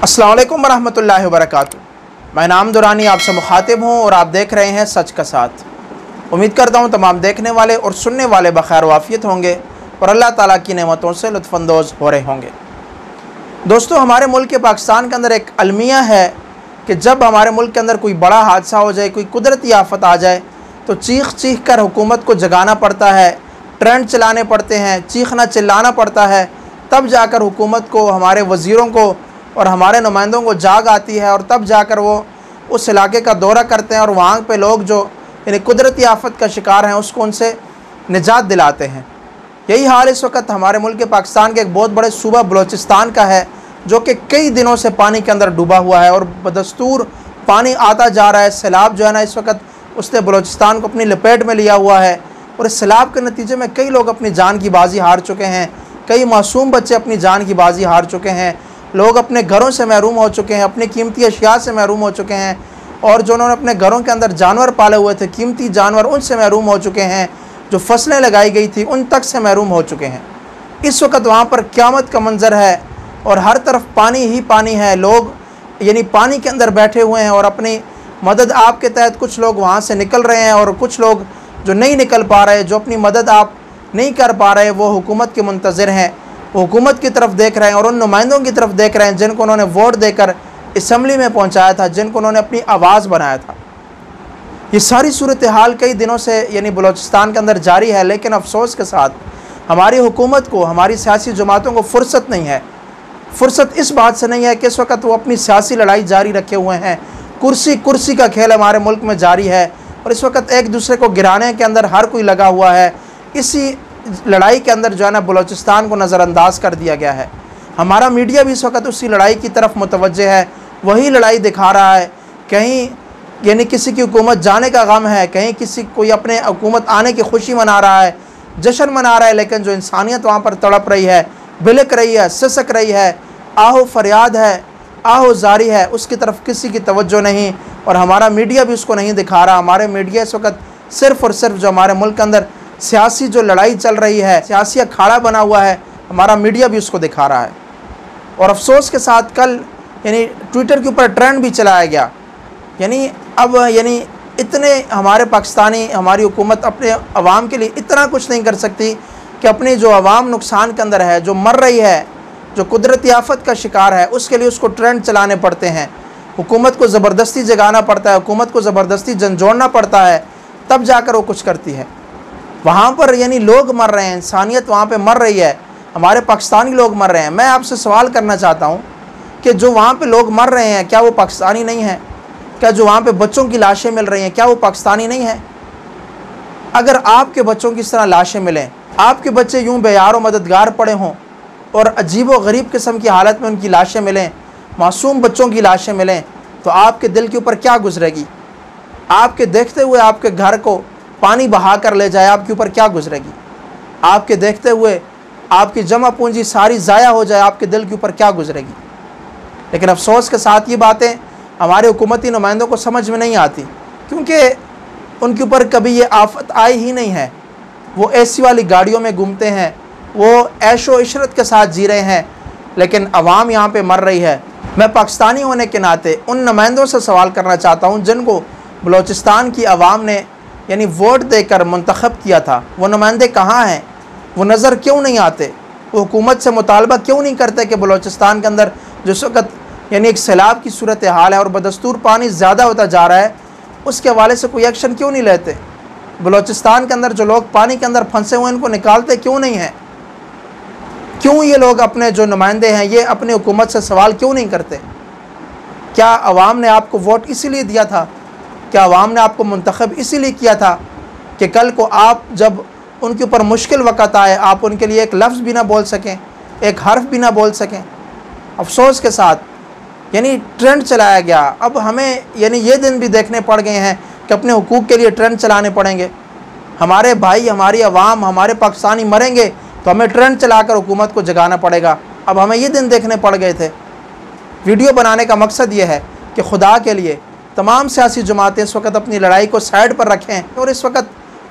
अस्सलाम वालेकुम वरहमतुल्लाहि वबरकातुहू। मैं नाम दुरानी आपसे मुखातिब हूँ और आप देख रहे हैं सच का साथ। उम्मीद करता हूँ तमाम देखने वाले और सुनने वाले बखैर वाफियत होंगे और अल्लाह ताला की नेमतों से लुत्फ़अंदोज़ हो रहे होंगे। दोस्तों, हमारे मुल्क के पाकिस्तान के अंदर एक अलमिया है कि जब हमारे मुल्क के अंदर कोई बड़ा हादसा हो जाए, कोई कुदरती आफत आ जाए, तो चीख चीख कर हुकूमत को जगाना पड़ता है, ट्रेंड चलाने पड़ते हैं, चीखना चिल्लाना पड़ता है, तब जाकर हुकूमत को, हमारे वज़ीरों को और हमारे नुमाइंदों को जाग आती है और तब जाकर वो उस इलाके का दौरा करते हैं और वहाँ पे लोग जो यानी कुदरती आफत का शिकार हैं उसको उनसे निजात दिलाते हैं। यही हाल इस वक्त हमारे मुल्क के पाकिस्तान के एक बहुत बड़े सूबा बलूचिस्तान का है, जो कि कई दिनों से पानी के अंदर डूबा हुआ है और बदस्तूर पानी आता जा रहा है। सैलाब जो है ना, इस वक्त उसने बलूचिस्तान को अपनी लपेट में लिया हुआ है और इस सैलाब के नतीजे में कई लोग अपनी जान की बाजी हार चुके हैं, कई मासूम बच्चे अपनी जान की बाजी हार चुके हैं, लोग अपने घरों से महरूम हो चुके हैं, अपनी कीमती अशिया से महरूम हो चुके हैं और जो उन्होंने अपने घरों के अंदर जानवर पाले हुए थे, कीमती जानवर, उनसे महरूम हो चुके हैं। जो फसलें लगाई गई थी उन तक से महरूम हो चुके हैं। इस वक्त वहाँ पर क़यामत का मंज़र है और हर तरफ पानी ही पानी है। लोग यानी पानी के अंदर बैठे हुए हैं और अपनी मदद आप के तहत कुछ लोग वहाँ से निकल रहे हैं और कुछ लोग जो नहीं निकल पा रहे, जो अपनी मदद आप नहीं कर पा रहे, वो हुकूमत के मुंतज़िर हैं, वो हुकूमत की तरफ देख रहे हैं और उन नुमाइंदों की तरफ देख रहे हैं जिनको उन्होंने वोट देकर असम्बली में पहुँचाया था, जिनको उन्होंने अपनी आवाज़ बनाया था। ये सारी सूरत हाल कई दिनों से यानी बलूचिस्तान के अंदर जारी है, लेकिन अफसोस के साथ हमारी हुकूमत को, हमारी सियासी जमातों को फ़ुर्सत नहीं है। फ़ुर्सत इस बात से नहीं है कि इस वक्त वो अपनी सियासी लड़ाई जारी रखे हुए हैं। कुर्सी कुर्सी का खेल हमारे मुल्क में जारी है और इस वक्त एक दूसरे को गिराने के अंदर हर कोई लगा हुआ है। इसी लड़ाई के अंदर जो है ना, बलूचिस्तान को नज़रअंदाज कर दिया गया है। हमारा मीडिया भी इस वक्त उसी लड़ाई की तरफ मुतवज्जे है, वही लड़ाई दिखा रहा है। कहीं यानी किसी की हुकूमत जाने का गम है, कहीं किसी कोई अपने हुकूमत आने की खुशी मना रहा है, जश्न मना रहा है, लेकिन जो इंसानियत वहाँ पर तड़प रही है, बिलक रही है, सिसक रही है, आहो फरियाद है, आहो जारी है, उसकी तरफ किसी की तवज्जो नहीं और हमारा मीडिया भी उसको नहीं दिखा रहा। हमारे मीडिया इस वक्त सिर्फ़ और सिर्फ जो हमारे मुल्क के अंदर सियासी जो लड़ाई चल रही है, सियासी अखाड़ा बना हुआ है, हमारा मीडिया भी उसको दिखा रहा है। और अफसोस के साथ कल यानी ट्विटर के ऊपर ट्रेंड भी चलाया गया। यानी अब यानी इतने हमारे पाकिस्तानी, हमारी हुकूमत अपने अवाम के लिए इतना कुछ नहीं कर सकती कि अपनी जो अवाम नुकसान के अंदर है, जो मर रही है, जो कुदरती आफत का शिकार है, उसके लिए उसको ट्रेंड चलाने पड़ते हैं। हुकूमत को ज़बरदस्ती जगाना पड़ता है, हुकूमत को ज़बरदस्ती झंझोड़ना पड़ता है, तब जाकर वो कुछ करती है। वहाँ पर यानी लोग मर रहे हैं, इंसानियत वहाँ पे मर रही है, हमारे पाकिस्तानी लोग मर रहे हैं। मैं आपसे सवाल करना चाहता हूँ कि जो वहाँ पे लोग मर रहे हैं, क्या वो पाकिस्तानी नहीं हैं? क्या जो वहाँ पे बच्चों की लाशें मिल रही हैं, क्या वो पाकिस्तानी नहीं हैं? अगर आपके बच्चों की इस तरह लाशें मिलें, आपके बच्चे यूँ बेयार व मददगार पड़े हों और अजीब व गरीब किस्म की हालत में उनकी लाशें मिलें, मासूम बच्चों की लाशें मिलें, तो आपके दिल के ऊपर क्या गुजरेगी? आपके देखते हुए आपके घर को पानी बहा कर ले जाए, आपके ऊपर क्या गुजरेगी? आपके देखते हुए आपकी जमा पूंजी सारी ज़ाया हो जाए, आपके दिल के ऊपर क्या गुजरेगी? लेकिन अफसोस के साथ ये बातें हमारे हुकूमती नुमाइंदों को समझ में नहीं आती, क्योंकि उनके ऊपर कभी ये आफत आई ही नहीं है। वो एसी वाली गाड़ियों में घूमते हैं, वो ऐशो इशरत के साथ जी रहे हैं, लेकिन अवाम यहाँ पे मर रही है। मैं पाकिस्तानी होने के नाते उन नुमाइंदों से सवाल करना चाहता हूँ जिनको बलूचिस्तान की आवाम ने यानी वोट देकर मुंतखब किया था। वो नुमाइंदे कहाँ हैं? वो नज़र क्यों नहीं आते? वो हुकूमत से मुतालबा क्यों नहीं करते कि बलूचिस्तान के अंदर जिस वक्त यानी एक सैलाब की सूरत हाल है और बदस्तूर पानी ज़्यादा होता जा रहा है, उसके हवाले से कोई एक्शन क्यों नहीं लेते? बलूचिस्तान के अंदर जो लोग पानी के अंदर फंसे हुए इनको निकालते क्यों नहीं हैं? क्यों ये लोग अपने जो नुमाइंदे हैं ये अपनी हुकूमत से सवाल क्यों नहीं करते? क्या अवाम ने आपको वोट इसीलिए दिया था? क्या अवाम ने आपको मुंतखब इसीलिए किया था कि कल को आप जब उनके ऊपर मुश्किल वक़्त आए, आप उनके लिए एक लफ्ज़ भी ना बोल सकें, एक हर्फ भी ना बोल सकें? अफसोस के साथ यानी ट्रेंड चलाया गया। अब हमें यानी ये दिन भी देखने पड़ गए हैं कि अपने हुकूक के लिए ट्रेंड चलाने पड़ेंगे। हमारे भाई, हमारी अवाम, हमारे पाकिस्तानी मरेंगे तो हमें ट्रेंड चलाकर हुकूमत को जगाना पड़ेगा। अब हमें ये दिन देखने पड़ गए थे। वीडियो बनाने का मकसद ये है कि खुदा के लिए तमाम सियासी जमातें इस वक्त अपनी लड़ाई को साइड पर रखें और इस वक्त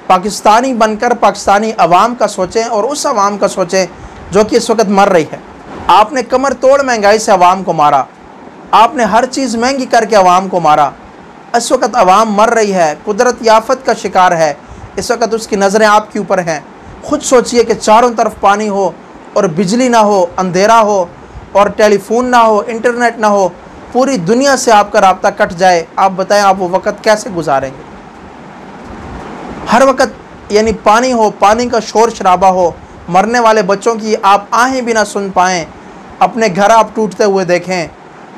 पाकिस्तानी बनकर पाकिस्तानी अवाम का सोचें और उस अवाम का सोचें जो कि इस वक्त मर रही है। आपने कमर तोड़ महंगाई से अवाम को मारा, आपने हर चीज़ महंगी करके आवाम को मारा। इस वक्त आवाम मर रही है, कुदरती आफत का शिकार है, इस वक्त उसकी नज़रें आपके ऊपर हैं। खुद सोचिए कि चारों तरफ पानी हो और बिजली ना हो, अंधेरा हो और टेलीफोन ना हो, इंटरनेट ना हो, पूरी दुनिया से आपका राब्ता कट जाए। आप बताएं आप वो वक़्त कैसे गुजारेंगे? हर वक्त यानी पानी हो, पानी का शोर शराबा हो, मरने वाले बच्चों की आप आहें भी ना सुन पाएँ, अपने घर आप टूटते हुए देखें,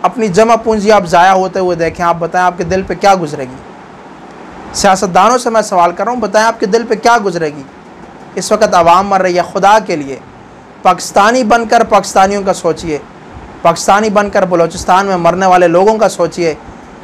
अपनी जमा पूंजी आप ज़ाया होते हुए देखें। आप बताएं आपके दिल पे क्या गुजरेगी? सियासतदानों से मैं सवाल कर रहा हूँ, बताएं आपके दिल पे क्या गुजरेगी? इस वक्त आवाम मर रही है। खुदा के लिए पाकिस्तानी बनकर पाकिस्तानियों का सोचिए, पाकिस्तानी बनकर बलूचिस्तान में मरने वाले लोगों का सोचिए,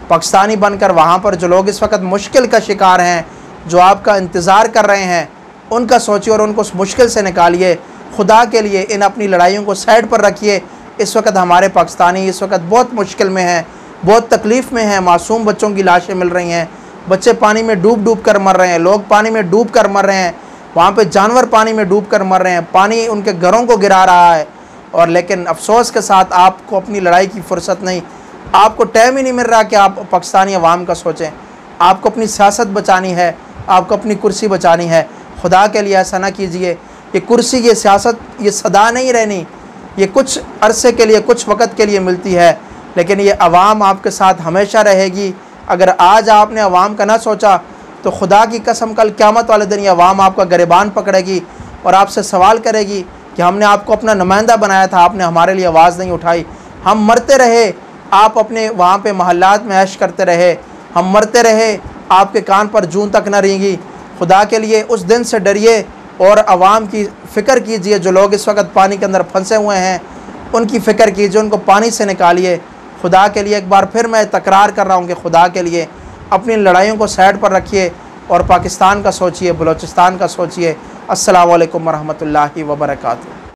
पाकिस्तानी बनकर वहाँ पर जो लोग इस वक्त मुश्किल का शिकार हैं, जो आपका इंतज़ार कर रहे हैं, उनका सोचिए और उनको उस मुश्किल से निकालिए। खुदा के लिए इन अपनी लड़ाइयों को साइड पर रखिए। इस वक्त हमारे पाकिस्तानी इस वक्त बहुत मुश्किल में हैं, बहुत तकलीफ़ में हैं। मासूम बच्चों की लाशें मिल रही हैं, बच्चे पानी में डूब डूब कर मर रहे हैं, लोग पानी में डूब कर मर रहे हैं, वहाँ पे जानवर पानी में डूब कर मर रहे हैं, पानी उनके घरों को गिरा रहा है। और लेकिन अफसोस के साथ आपको अपनी लड़ाई की फ़ुर्सत नहीं, आपको टाइम ही नहीं मिल रहा कि आप पाकिस्तानी अवाम का सोचें। आपको अपनी सियासत बचानी है, आपको अपनी कुर्सी बचानी है। खुदा के लिए ऐसा ना कीजिए। ये कुर्सी, ये सियासत, ये सदा नहीं रहनी, ये कुछ अरसे के लिए, कुछ वक़्त के लिए मिलती है, लेकिन ये अवाम आपके साथ हमेशा रहेगी। अगर आज आपने अवाम का ना सोचा तो खुदा की कसम कल क़यामत वाले दिन ये अवाम आपका गिरबान पकड़ेगी और आपसे सवाल करेगी कि हमने आपको अपना नुमाइंदा बनाया था, आपने हमारे लिए आवाज़ नहीं उठाई। हम मरते रहे, आप अपने वहाँ पे महल्लात में ऐश करते रहे, हम मरते रहे, आपके कान पर जून तक न रेंगी। खुदा के लिए उस दिन से डरिए और आवाम की फ़िक्र कीजिए। जो लोग इस वक्त पानी के अंदर फंसे हुए हैं उनकी फ़िक्र कीजिए, उनको पानी से निकालिए। खुदा के लिए एक बार फिर मैं तकरार कर रहा हूँ कि खुदा के लिए अपनी लड़ाइयों को साइड पर रखिए और पाकिस्तान का सोचिए, बलूचिस्तान का सोचिए। अस्सलामु अलैकुम वरहमतुल्लाहि वबरकातुहू।